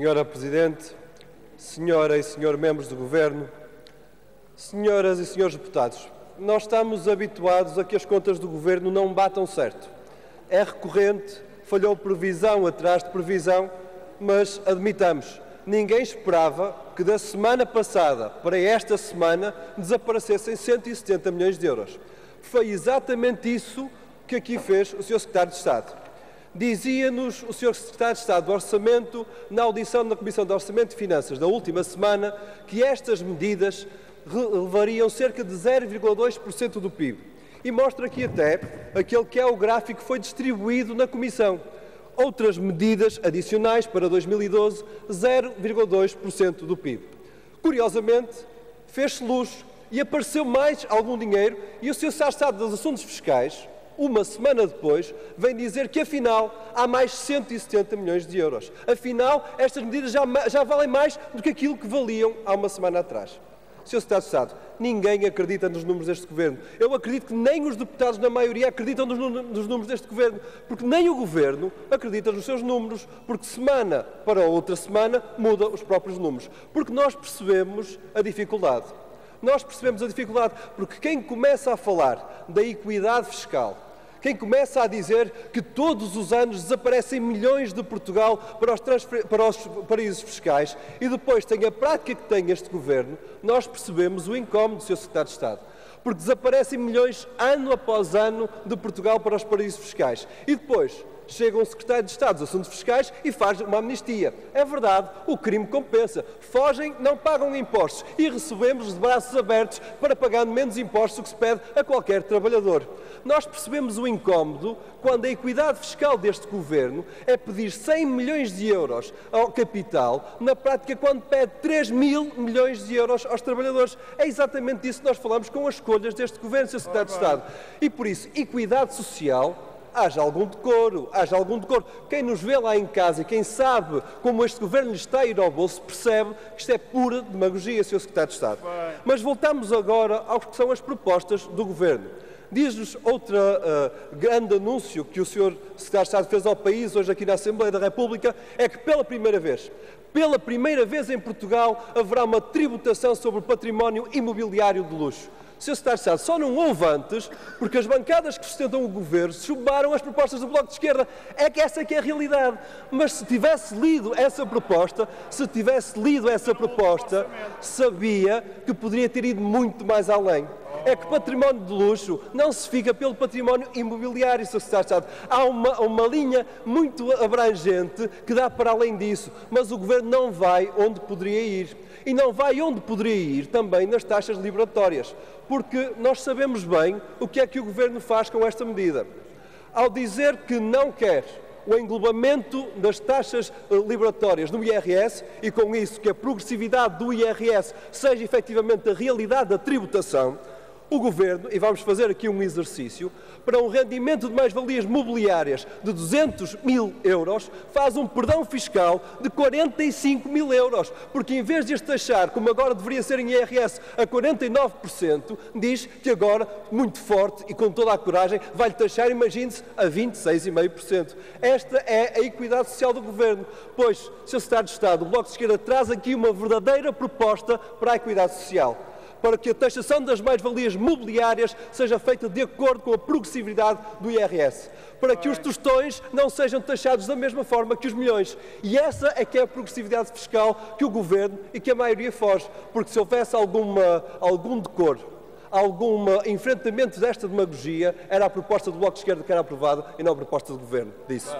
Senhora Presidente, Senhora e Senhor membros do Governo, Senhoras e Senhores deputados, nós estamos habituados a que as contas do Governo não batam certo. É recorrente, falhou previsão atrás de previsão, mas admitamos, ninguém esperava que da semana passada para esta semana desaparecessem 170 milhões de euros. Foi exatamente isso que aqui fez o Sr. Secretário de Estado. Dizia-nos o Sr. Secretário de Estado do Orçamento, na audição na Comissão de Orçamento e Finanças da última semana, que estas medidas levariam cerca de 0,2% do PIB. E mostra aqui até aquele que é o gráfico que foi distribuído na Comissão. Outras medidas adicionais para 2012, 0,2% do PIB. Curiosamente, fez-se luz e apareceu mais algum dinheiro e o Sr. Secretário de Estado dos Assuntos Fiscais, uma semana depois, vem dizer que, afinal, há mais 170 milhões de euros. Afinal, estas medidas já valem mais do que aquilo que valiam há uma semana atrás. Sr. Secretário de Estado, ninguém acredita nos números deste Governo. Eu acredito que nem os deputados, na maioria, acreditam nos números deste Governo, porque nem o Governo acredita nos seus números, porque semana para outra semana muda os próprios números. Porque nós percebemos a dificuldade. Nós percebemos a dificuldade, porque quem começa a falar da equidade fiscal, quem começa a dizer que todos os anos desaparecem milhões de Portugal para os paraísos fiscais e depois tem a prática que tem este Governo, nós percebemos o incómodo do Sr. Secretário de Estado. Porque desaparecem milhões ano após ano de Portugal para os paraísos fiscais. E depois chega um Secretário de Estado dos Assuntos Fiscais e faz uma amnistia. É verdade, o crime compensa. Fogem, não pagam impostos e recebemos de braços abertos para pagar menos impostos do que se pede a qualquer trabalhador. Nós percebemos o incómodo quando a equidade fiscal deste Governo é pedir 100 milhões de euros ao capital, na prática quando pede 3 mil milhões de euros aos trabalhadores. É exatamente disso que nós falamos com as escolhas deste Governo, Sr. Secretário de Estado. E por isso, equidade social, haja algum decoro, haja algum decoro. Quem nos vê lá em casa e quem sabe como este Governo lhe está a ir ao bolso, percebe que isto é pura demagogia, Sr. Secretário de Estado. Mas voltamos agora ao que são as propostas do Governo. Diz-nos outro grande anúncio que o Sr. Secretário de Estado fez ao país hoje aqui na Assembleia da República, é que pela primeira vez em Portugal, haverá uma tributação sobre o património imobiliário de luxo. Sr. Secretário de Estado, só não houve antes, porque as bancadas que sustentam o Governo chumbaram as propostas do Bloco de Esquerda. É que essa que é a realidade. Mas se tivesse lido essa proposta, sabia que poderia ter ido muito mais além. É que património de luxo não se fica pelo património imobiliário, Sr. Secretário de Estado. Há uma linha muito abrangente que dá para além disso, mas o Governo não vai onde poderia ir. E não vai onde poderia ir também nas taxas liberatórias, porque nós sabemos bem o que é que o Governo faz com esta medida. Ao dizer que não quer o englobamento das taxas liberatórias no IRS e com isso que a progressividade do IRS seja efetivamente a realidade da tributação, o Governo, e vamos fazer aqui um exercício, para um rendimento de mais-valias mobiliárias de 200 mil euros, faz um perdão fiscal de 45 mil euros, porque em vez de as taxar, como agora deveria ser em IRS, a 49%, diz que agora, muito forte e com toda a coragem, vai-lhe taxar, imagine-se, a 26,5%. Esta é a equidade social do Governo, pois, Sr. Secretário de Estado, o Bloco de Esquerda traz aqui uma verdadeira proposta para a equidade social, para que a taxação das mais-valias mobiliárias seja feita de acordo com a progressividade do IRS, para que os tostões não sejam taxados da mesma forma que os milhões. E essa é que é a progressividade fiscal que o Governo e que a maioria foge, porque se houvesse algum decoro, algum enfrentamento desta demagogia, era a proposta do Bloco de Esquerda que era aprovada e não a proposta do Governo. Disso.